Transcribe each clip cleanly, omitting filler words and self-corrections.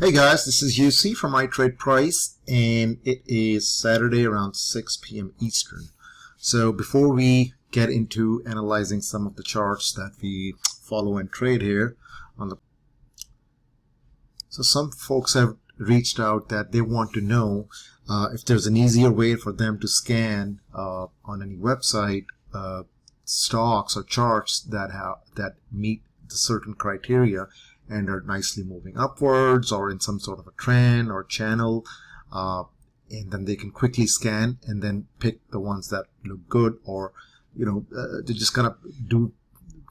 Hey guys, this is UC from iTradePrice, and it is Saturday around 6 p.m. Eastern. So before we get into analyzing some of the charts that we follow and trade here so some folks have reached out that they want to know if there's an easier way for them to scan on any website stocks or charts that meet the certain criteria and are nicely moving upwards or in some sort of a trend or channel, and then they can quickly scan and then pick the ones that look good, or they just kind of do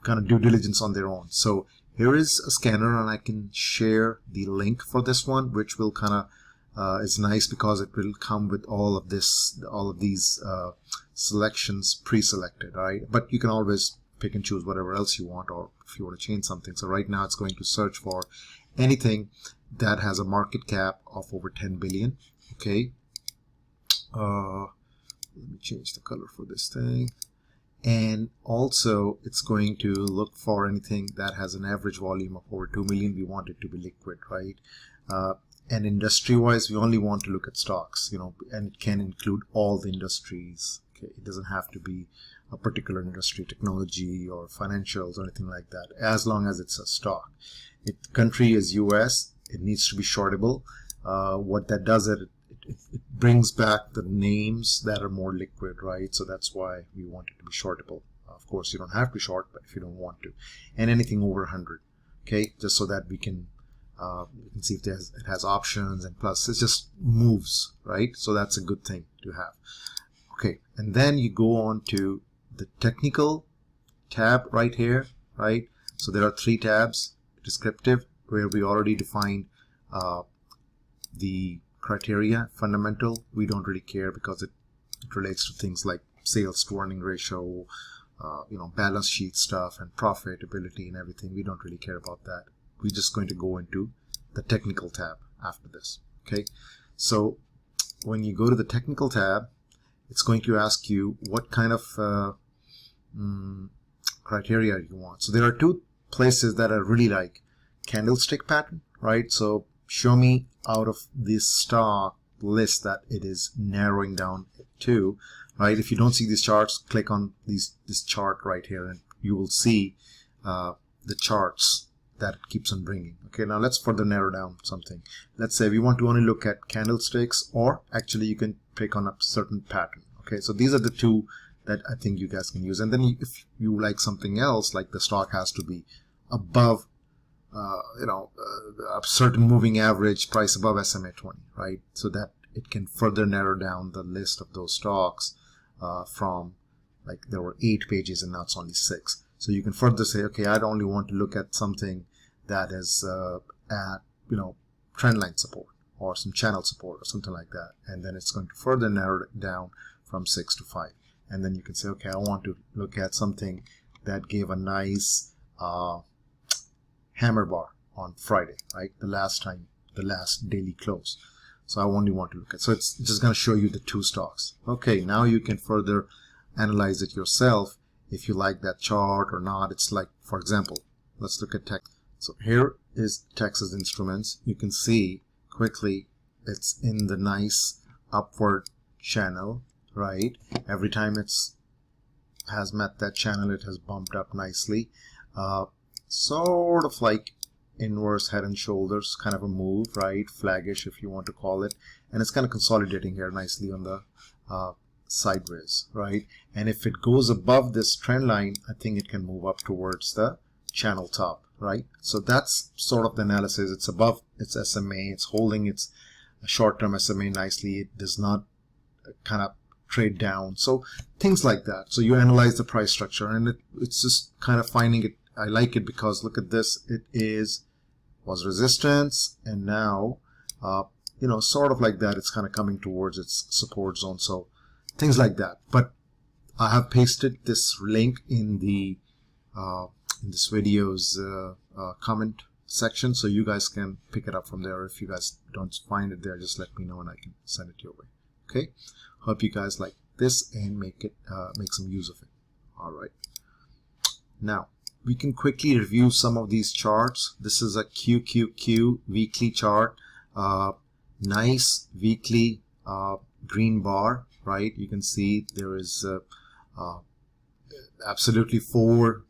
due diligence on their own. So here is a scanner, and I can share the link for this one, which will is nice because it will come with all of these selections pre-selected, right? But you can always pick and choose whatever else you want, or if you want to change something. So right now it's going to search for anything that has a market cap of over 10 billion. Okay. Let me change the color for this thing. And also it's going to look for anything that has an average volume of over 2 million. We want it to be liquid, right? And industry-wise, we only want to look at stocks, and it can include all the industries. Okay, it doesn't have to be a particular industry, technology or financials or anything like that, as long as it's a stock. If the country is US, it needs to be shortable. What that does, it brings back the names that are more liquid, right? So that's why we want it to be shortable. Of course, you don't have to short, but if you don't want to. And anything over 100, okay, just so that we can see if it has options, and plus it just moves, right? So that's a good thing to have. Okay, and then you go on to the technical tab right here, right? So there are 3 tabs: descriptive, where we already defined the criteria. Fundamental, we don't really care because it relates to things like sales to earning ratio, balance sheet stuff and profitability and everything. We don't really care about that. We're just going to go into the technical tab after this. Okay, so when you go to the technical tab, it's going to ask you what kind of criteria you want. So there are 2 places that I really like: candlestick pattern, right? So show me out of this stock list that it is narrowing down to, right? If you don't see these charts, click on this chart right here, and you will see the charts that it keeps on bringing. Okay, now let's further narrow down something. Let's say we want to only look at candlesticks, or actually you can pick on a certain pattern. Okay, so these are the 2 that I think you guys can use. And then if you like something else, like the stock has to be above a certain moving average price above SMA 20, right? So that it can further narrow down the list of those stocks from, like, there were 8 pages and now it's only 6. So you can further say, okay, I'd only want to look at something that is at trendline support or some channel support or something like that, and then it's going to further narrow it down from 6 to 5. And then you can say, okay, I want to look at something that gave a nice hammer bar on Friday, right? The last daily close. So I only want to look at, so it's just going to show you the 2 stocks. Okay, now you can further analyze it yourself if you like that chart or not. It's like, for example, let's look at tech. So here is Texas Instruments. You can see quickly it's in the nice upward channel, right? Every time has met that channel, it has bumped up nicely, sort of like inverse head and shoulders kind of a move, right? Flaggish, if you want to call it, and it's kind of consolidating here nicely on the sideways, right? And if it goes above this trend line, I think it can move up towards the channel top, right? So that's sort of the analysis. It's above its SMA, it's holding its short-term SMA nicely, it does not kind of trade down, so things like that. So you analyze the price structure, and it's just kind of finding it. I like it because look at this, it was resistance, and now sort of like that, it's kind of coming towards its support zone. So things like that. But I have pasted this link in this video's comment section, so you guys can pick it up from there. If you guys don't find it there, just let me know and I can send it your way. Okay, hope you guys like this and make some use of it. All right, now we can quickly review some of these charts. This is a QQQ weekly chart. Nice weekly green bar, right? You can see there is absolutely 4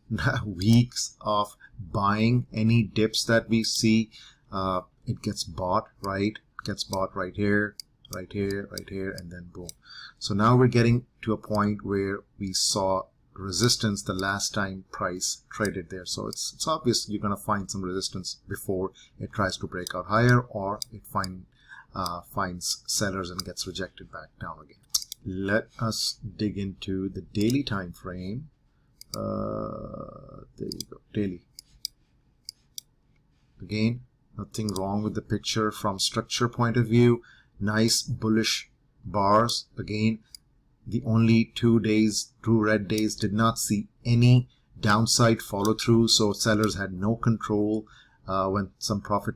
weeks of buying. Any dips that we see, it gets bought, right? It gets bought right here, right here, right here, and then boom. So now we're getting to a point where we saw resistance the last time price traded there. So it's obvious you're going to find some resistance before it tries to break out higher, or it finds sellers and gets rejected back down again. Let us dig into the daily time frame. There you go, daily. Again, nothing wrong with the picture from structure point of view. Nice bullish bars. Again, the only 2 days, 2 red days, did not see any downside follow through, so sellers had no control when some profit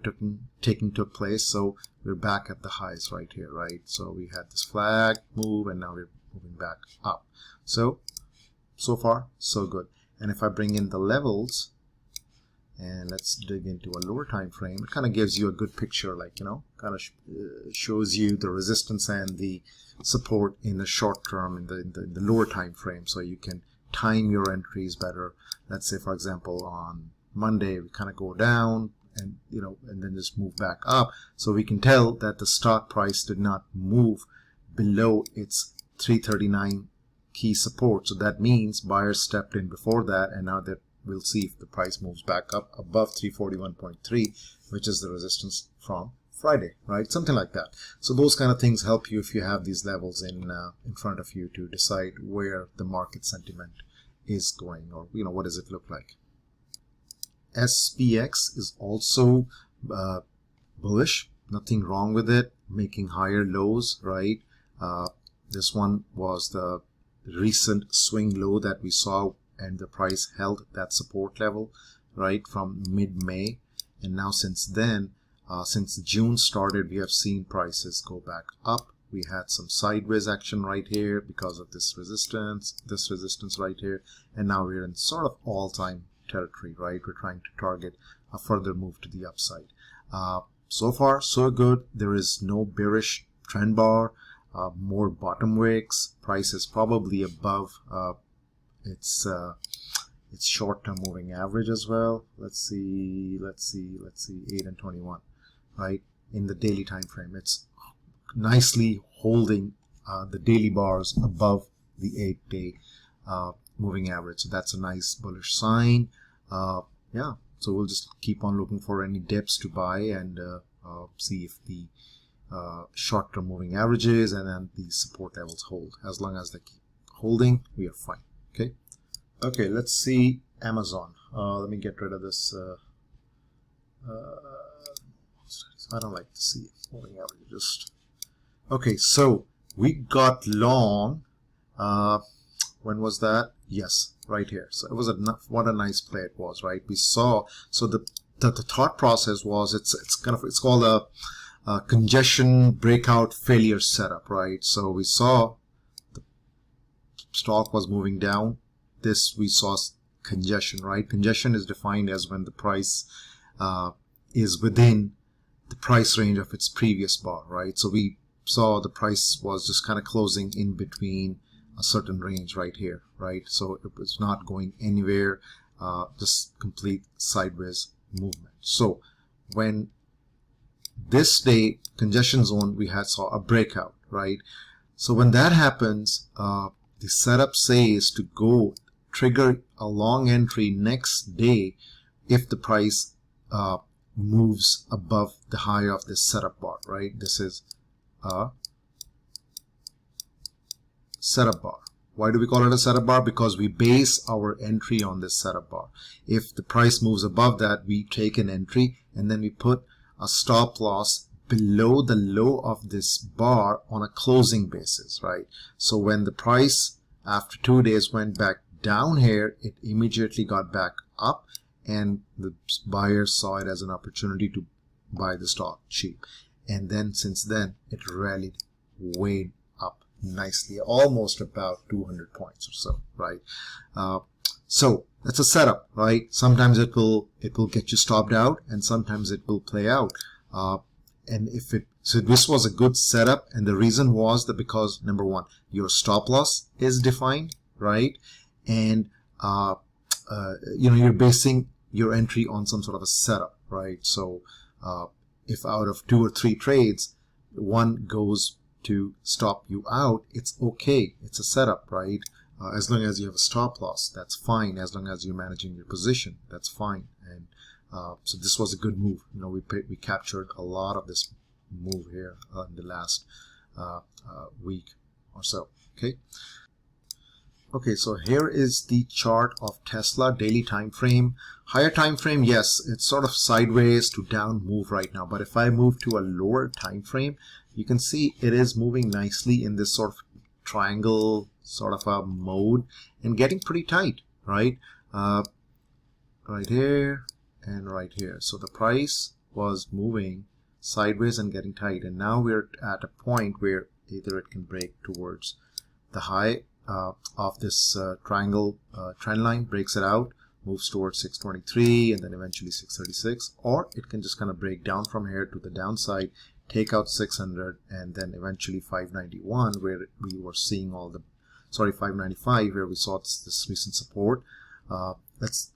taking took place. So we're back at the highs right here, right? So we had this flag move, and now we're moving back up. So far so good. And if I bring in the levels and let's dig into a lower time frame, it kind of gives you a good picture, like, you know, kind of shows you the resistance and the support in the short term, in the lower time frame, so you can time your entries better. Let's say, for example, on Monday we kind of go down and, you know, and then just move back up, so we can tell that the stock price did not move below its 339 key support. So that means buyers stepped in before that, and now that we'll see if the price moves back up above 341.3, which is the resistance from Friday, right? Something like that. So those kind of things help you if you have these levels in front of you to decide where the market sentiment is going, or, you know, what does it look like. SPX is also bullish. Nothing wrong with it, making higher lows, right? This one was the recent swing low that we saw, and the price held that support level, right, from mid-May. And now since then, since June started, we have seen prices go back up. We had some sideways action right here because of this resistance right here, and now we're in sort of all-time territory, right? We're trying to target a further move to the upside. So far so good. There is no bearish trend bar, more bottom wicks. Price is probably above its short-term moving average as well. Let's see 8 and 21, right? In the daily time frame, it's nicely holding the daily bars above the 8-day moving average. So that's a nice bullish sign. Yeah, so we'll just keep on looking for any dips to buy, and see if the short-term moving averages and then the support levels hold. As long as they keep holding, we are fine. Okay, let's see Amazon. Let me get rid of this. I don't like to see moving averages. Okay, so we got long. When was that? Yes, right here. So it was what a nice play it was, right? We saw. So the thought process was it's called a congestion breakout failure setup, right? So we saw the stock was moving down. This we saw congestion, right? Congestion is defined as when the price is within the price range of its previous bar, right? So we saw the price was just kind of closing in between a certain range right here, right? So it was not going anywhere, just complete sideways movement. So when this day congestion zone, we saw a breakout, right? So when that happens, the setup says to go trigger a long entry next day if the price moves above the high of this setup bar, right? This is a setup bar. Why do we call it a setup bar? Because we base our entry on this setup bar. If the price moves above that, we take an entry and then we put a stop loss below the low of this bar on a closing basis, right? So when the price after 2 days went back down here, it immediately got back up, and the buyers saw it as an opportunity to buy the stock cheap. And then since then, it rallied way up nicely, almost about 200 points or so, right? So that's a setup, right? Sometimes it will get you stopped out, and sometimes it will play out. And if it so this was a good setup, and the reason was that because number one, your stop loss is defined, right? And you're basing your entry on some sort of a setup, right? So if out of 2 or 3 trades, one goes to stop you out, it's okay. It's a setup, right? As long as you have a stop loss, that's fine. As long as you're managing your position, that's fine. And so this was a good move. We captured a lot of this move here in the last week or so. Okay, so here is the chart of Tesla daily time frame. Higher time frame, yes, it's sort of sideways to down move right now. But if I move to a lower time frame, you can see it is moving nicely in this sort of triangle sort of a mode and getting pretty tight, right? Right here and right here. So the price was moving sideways and getting tight, and now we're at a point where either it can break towards the high of this triangle trend line, breaks it out, moves towards 623 and then eventually 636, or it can just kind of break down from here to the downside, take out 600 and then eventually 591, where we were seeing 595, where we saw this recent support.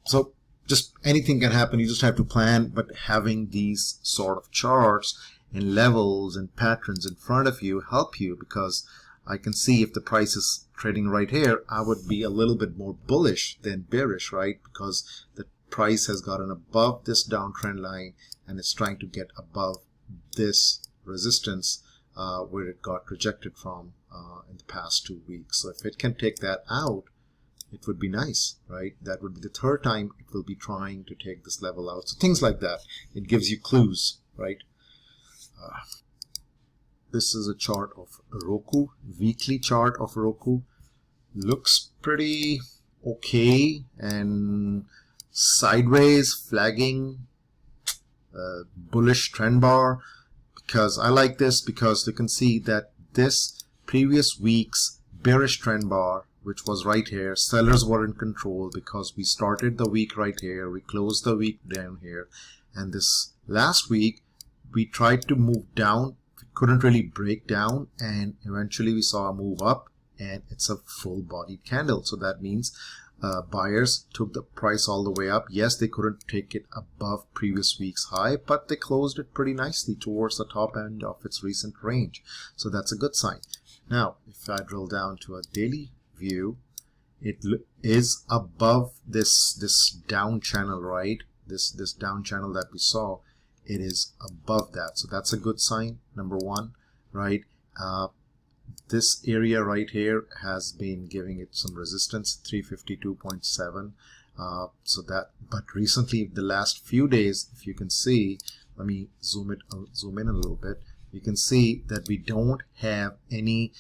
So just anything can happen. You just have to plan, but having these sort of charts and levels and patterns in front of you help you, because I can see if the price is trading right here, I would be a little bit more bullish than bearish, right? Because the price has gotten above this downtrend line and it's trying to get above this resistance where it got rejected from in the past 2 weeks. So if it can take that out, it would be nice, right? That would be the third time it will be trying to take this level out. So things like that, it gives you clues, right? This is a chart of Roku, weekly chart of Roku. Looks pretty okay and sideways, flagging bullish trend bar, because I like this because you can see that this previous week's bearish trend bar, which was right here, sellers were in control because we started the week right here, we closed the week down here, and this last week we tried to move down, couldn't really break down, and eventually we saw a move up, and it's a full bodied candle. So that means buyers took the price all the way up. Yes, they couldn't take it above previous week's high, but they closed it pretty nicely towards the top end of its recent range. So that's a good sign. Now, if I drill down to a daily view, it is above this down channel, right? This down channel that we saw, it is above that. So that's a good sign, number one, right? This area right here has been giving it some resistance, 352.7. So that, but recently, the last few days, if you can see, let me zoom in a little bit. You can see that we don't have any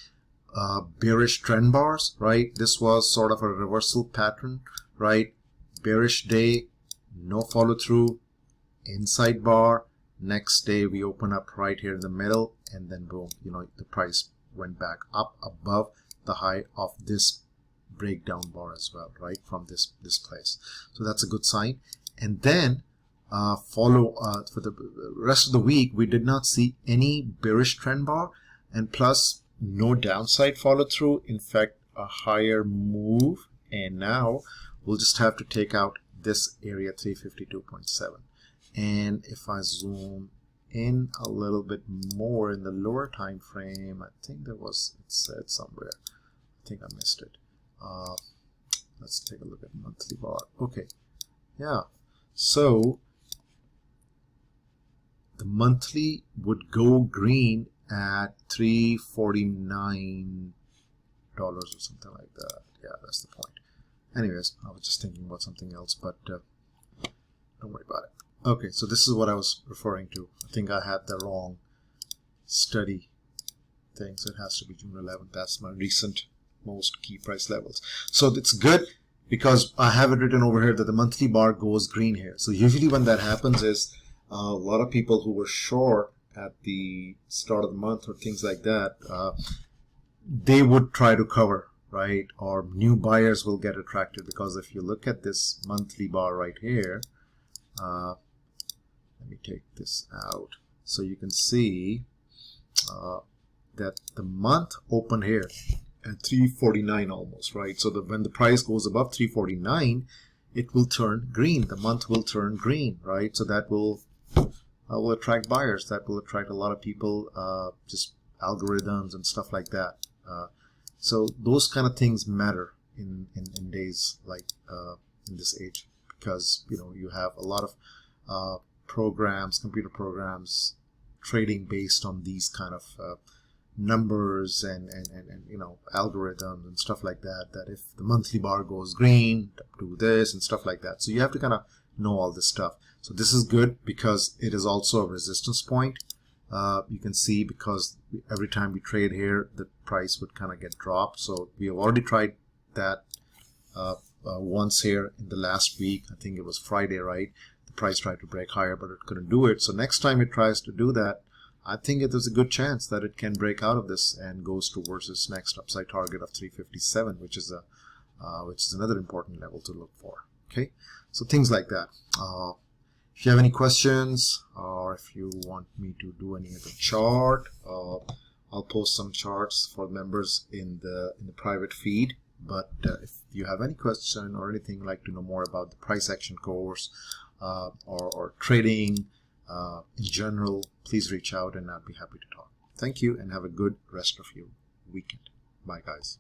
bearish trend bars, right? This was sort of a reversal pattern, right? Bearish day, no follow through, inside bar. Next day we open up right here in the middle, and then boom, the price went back up above the high of this breakdown bar as well, right, from this place. So that's a good sign. And then for the rest of the week, we did not see any bearish trend bar, and plus no downside follow through. In fact, a higher move, and now we'll just have to take out this area, 352.7. And if I zoom in a little bit more in the lower time frame, I think it said somewhere, I think I missed it. Let's take a look at monthly bar. Okay, yeah, so the monthly would go green at $349 or something like that. Yeah, that's the point. Anyways, I was just thinking about something else, but don't worry about it. Okay, so this is what I was referring to. I think I had the wrong study thing, so it has to be June 11th. That's my recent most key price levels. So it's good because I have it written over here that the monthly bar goes green here. So usually when that happens is a lot of people who were short at the start of the month or things like that, they would try to cover, right? Or new buyers will get attracted, because if you look at this monthly bar right here, let me take this out so you can see that the month opened here at 349 almost, right? So when the price goes above 349, it will turn green. The month will turn green, right? So that will attract buyers. That will attract a lot of people, just algorithms and stuff like that. So those kind of things matter in days like in this age, because you have a lot of programs, computer programs, trading based on these kind of numbers and algorithms and stuff like that. That if the monthly bar goes green, do this and stuff like that. So you have to kind of know all this stuff. So this is good because it is also a resistance point. You can see, because every time we trade here, the price would kind of get dropped. So we have already tried that once here in the last week. I think it was Friday, right? The price tried to break higher, but it couldn't do it. So next time it tries to do that, I think there's a good chance that it can break out of this and goes towards its next upside target of 357, which is another important level to look for. Okay, so things like that. If you have any questions, or if you want me to do any other chart, I'll post some charts for members in the private feed. But if you have any question or anything, like to know more about the price action course or trading in general, please reach out and I'd be happy to talk. Thank you, and have a good rest of your weekend. Bye, guys.